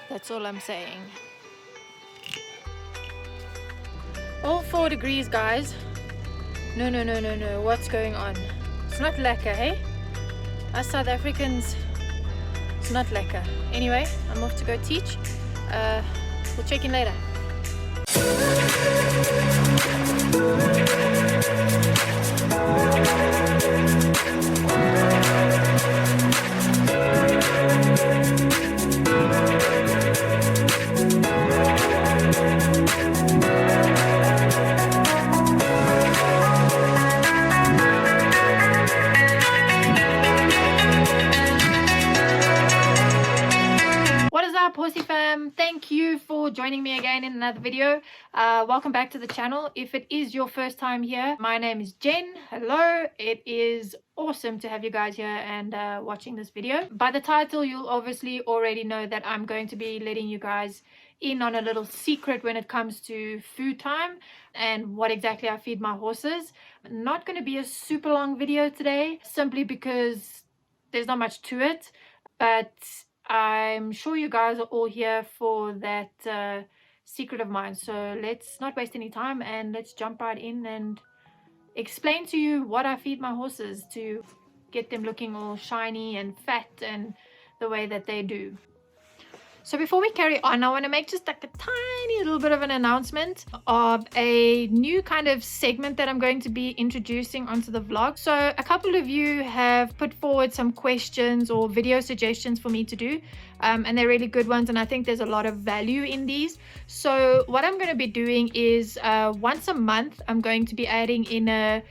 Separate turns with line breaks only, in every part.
That's all I'm saying. All 4 degrees, guys. No, what's going on? It's not lekker, hey? Us South Africans, it's not lekker. Anyway, I'm off to go teach. We'll check in later. Horsey fam, thank you for joining me again in another video. Welcome back to the channel. If it is your first time here, my name is Jen. Hello. It is awesome to have you guys here and watching this video. By the title, you'll obviously already know that I'm going to be letting you guys in on a little secret when it comes to food time and what exactly I feed my horses. Not going to be a super long video today, simply because there's not much to it, but I'm sure you guys are all here for that secret of mine. So let's not waste any time and let's jump right in and explain to you what I feed my horses to get them looking all shiny and fat and the way that they do. So before we carry on, I want to make just like a tiny little bit of an announcement of a new kind of segment that I'm going to be introducing onto the vlog. So a couple of you have put forward some questions or video suggestions for me to do, and they're really good ones, and I think there's a lot of value in these. So what I'm going to be doing is once a month, I'm going to be adding in a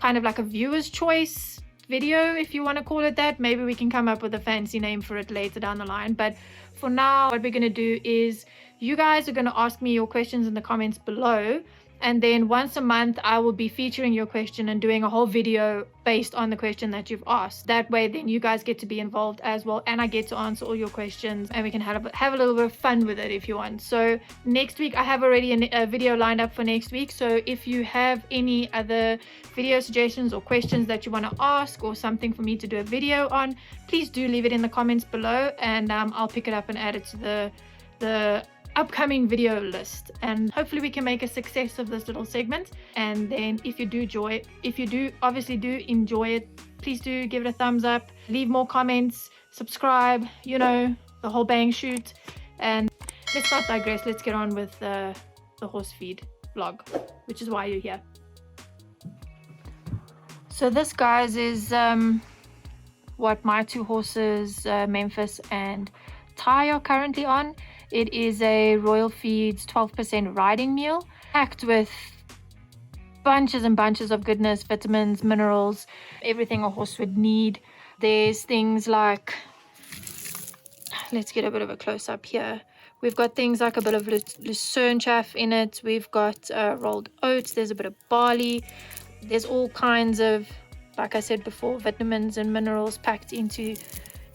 kind of like a viewer's choice video, if you want to call it that. Maybe we can come up with a fancy name for it later down the line, but for now, what we're going to do is you guys are going to ask me your questions in the comments below, and then once a month I will be featuring your question and doing a whole video based on the question that you've asked. That way then you guys get to be involved as well, and I get to answer all your questions, and we can have a little bit of fun with it if you want. So next week I have already a video lined up for next week, so if you have any other video suggestions or questions that you want to ask or something for me to do a video on, please do leave it in the comments below, and I'll pick it up and add it to the upcoming video list, and hopefully we can make a success of this little segment. And then if you do obviously enjoy it, please do give it a thumbs up, leave more comments, subscribe, you know, the whole bang shoot. And let's not digress, let's get on with the horse feed vlog, which is why you're here. So this, guys, is what my 2 horses, Memphis and Ty, are currently on. It is a Royal Feeds 12% riding meal, packed with bunches and bunches of goodness, vitamins, minerals, everything a horse would need. There's things like, let's get a bit of a close-up here. We've got things like a bit of lucerne chaff in it. We've got rolled oats. There's a bit of barley. There's all kinds of, like I said before, vitamins and minerals packed into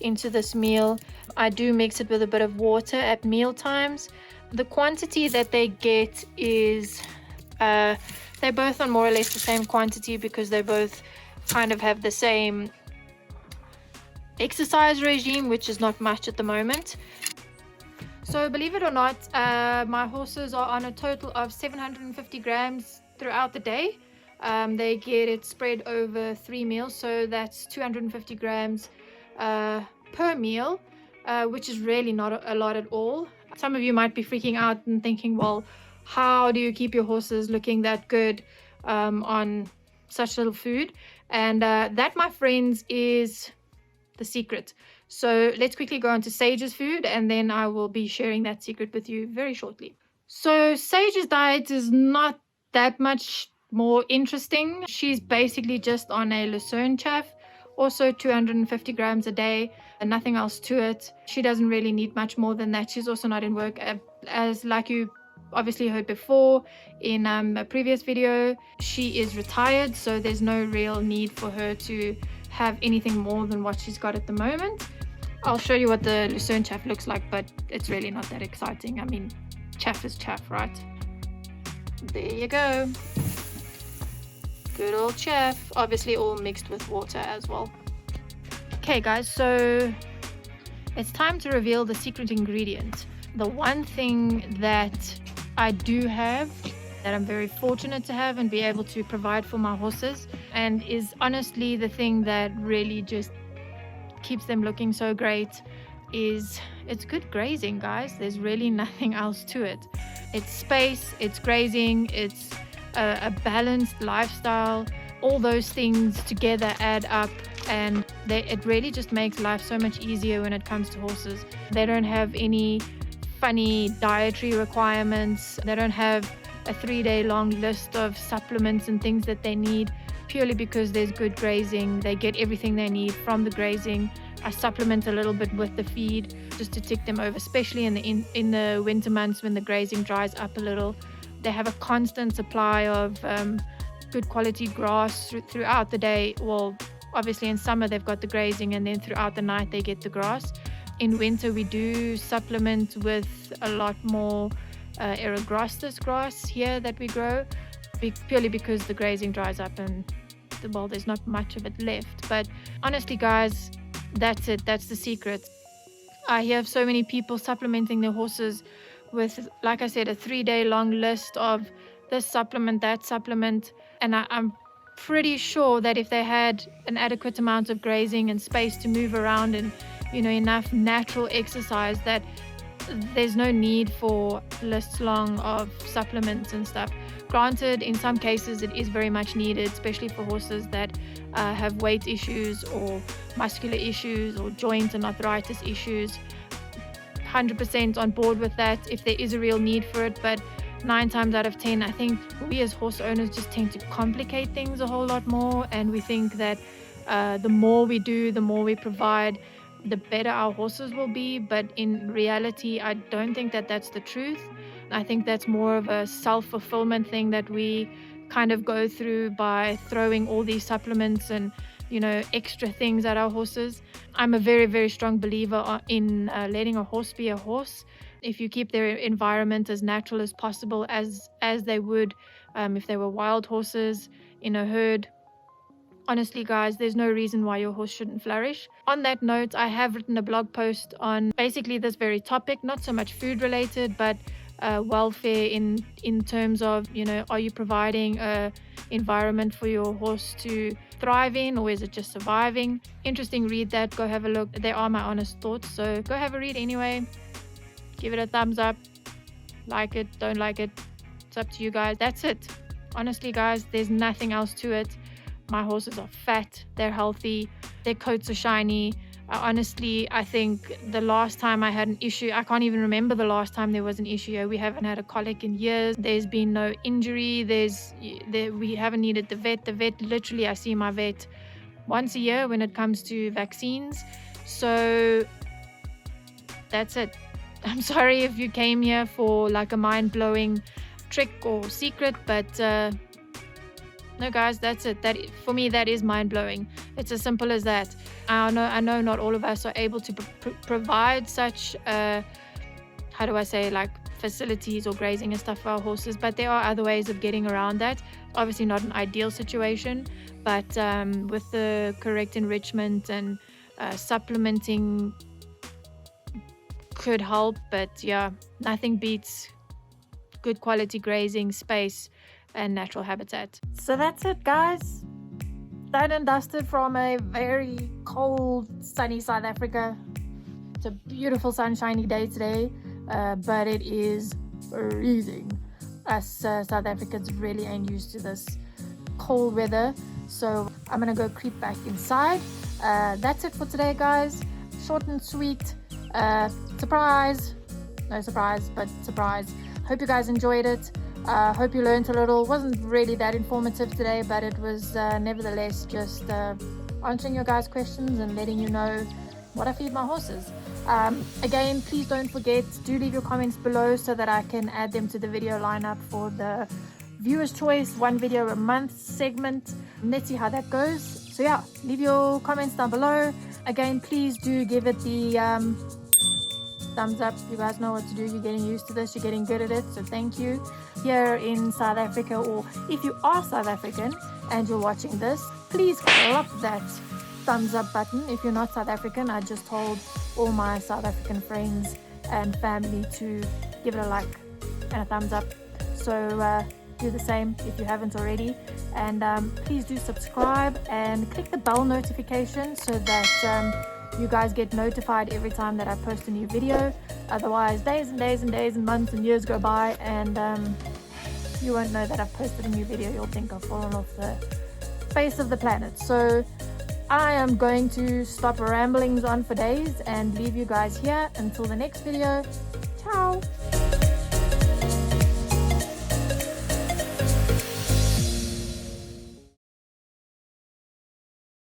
this meal. I do mix it with a bit of water at meal times. The quantity that they get is they're both on more or less the same quantity, because they both kind of have the same exercise regime, which is not much at the moment. So believe it or not, my horses are on a total of 750 grams throughout the day. They get it spread over 3 meals, so that's 250 grams per meal, which is really not a lot at all. Some of you might be freaking out and thinking, well, how do you keep your horses looking that good on such little food? And that, my friends, is the secret. So let's quickly go on to Sage's food, and then I will be sharing that secret with you very shortly. So Sage's diet is not that much more interesting. She's basically just on a lucerne chaff, also 250 grams a day, and nothing else to it. She doesn't really need much more than that. She's also not in work, as like you obviously heard before in a previous video. She is retired, so there's no real need for her to have anything more than what she's got at the moment. I'll show you what the lucerne chaff looks like, but it's really not that exciting. I mean, chaff is chaff, right? There you go. Good old chaff, obviously all mixed with water as well. Okay guys, so It's time to reveal the secret ingredient. The one thing that I do have, that I'm very fortunate to have and be able to provide for my horses, and is honestly the thing that really just keeps them looking so great, is it's good grazing, guys. There's really nothing else to it. It's space, it's grazing, it's a balanced lifestyle. All those things together add up, and it really just makes life so much easier when it comes to horses. They don't have any funny dietary requirements. They don't have a 3-day long list of supplements and things that they need, purely because there's good grazing. They get everything they need from the grazing. I supplement a little bit with the feed just to tick them over, especially in the winter months when the grazing dries up a little. They have a constant supply of good quality grass throughout the day. Well, obviously in summer they've got the grazing, and then throughout the night they get the grass. In winter we do supplement with a lot more Eragrostis grass here that we grow, purely because the grazing dries up and well, there's not much of it left. But honestly, guys, that's it. That's the secret. I hear of so many people supplementing their horses with, like I said, a 3-day long list of this supplement, that supplement, and I'm pretty sure that if they had an adequate amount of grazing and space to move around, and enough natural exercise, that there's no need for lists long of supplements and stuff. Granted, in some cases it is very much needed, especially for horses that have weight issues or muscular issues or joint and arthritis issues. 100% on board with that if there is a real need for it, but 9 times out of 10, I think we as horse owners just tend to complicate things a whole lot more, and we think that the more we do, the more we provide, the better our horses will be. But in reality, I don't think that that's the truth. I think that's more of a self-fulfillment thing that we kind of go through by throwing all these supplements and extra things at our horses. I'm a very, very strong believer in letting a horse be a horse. If you keep their environment as natural as possible, as they would if they were wild horses in a herd, honestly, guys, there's no reason why your horse shouldn't flourish. On that note, I have written a blog post on basically this very topic, not so much food related, but welfare in terms of, are you providing a environment for your horse to thrive in, or is it just surviving? Interesting read. That go have a look. They are my honest thoughts, so go have a read anyway. Give it a thumbs up, like it, don't like it, it's up to you guys. That's it. Honestly, guys, there's nothing else to it. My horses are fat, they're healthy, their coats are shiny. Honestly, I think the last time I had an issue, I can't even remember the last time there was an issue. We haven't had a colic in years. There's been no injury. We haven't needed the vet. The vet, literally, I see my vet once a year when it comes to vaccines. So that's it. I'm sorry if you came here for like a mind-blowing trick or secret, but no, guys, that's it. That, for me, that is mind-blowing. It's as simple as that. I know not all of us are able to provide such how do I say, like facilities or grazing and stuff for our horses, but there are other ways of getting around that. Obviously not an ideal situation, but with the correct enrichment and supplementing could help. But yeah, nothing beats good quality grazing, space, and natural habitat. So that's it, guys. Done and dusted from a very cold, sunny South Africa. It's a beautiful sunshiny day today, but it is freezing. Us South Africans really ain't used to this cold weather, so I'm gonna go creep back inside. That's it for today, guys. Short and sweet. Surprise. No surprise, but surprise. Hope you guys enjoyed it. Hope you learned a little. Wasn't really that informative today, but it was nevertheless just answering your guys' questions and letting you know what I feed my horses. Again, please don't forget, do leave your comments below so that I can add them to the video lineup for the Viewer's Choice 1 video a month segment. Let's see how that goes. So yeah, leave your comments down below. Again, please do give it the thumbs up. You guys know what to do. You're getting used to this. You're getting good at it. So thank you. Here in South Africa, or if you are South African and you're watching this, please clap that thumbs up button. If you're not South African, I just told all my South African friends and family to give it a like and a thumbs up. So do the same if you haven't already, and please do subscribe and click the bell notification so that you guys get notified every time that I post a new video. Otherwise, days and days and days and months and years go by, and you won't know that I've posted a new video. You'll think I've fallen off the face of the planet. So I am going to stop ramblings on for days and leave you guys here until the next video. Ciao.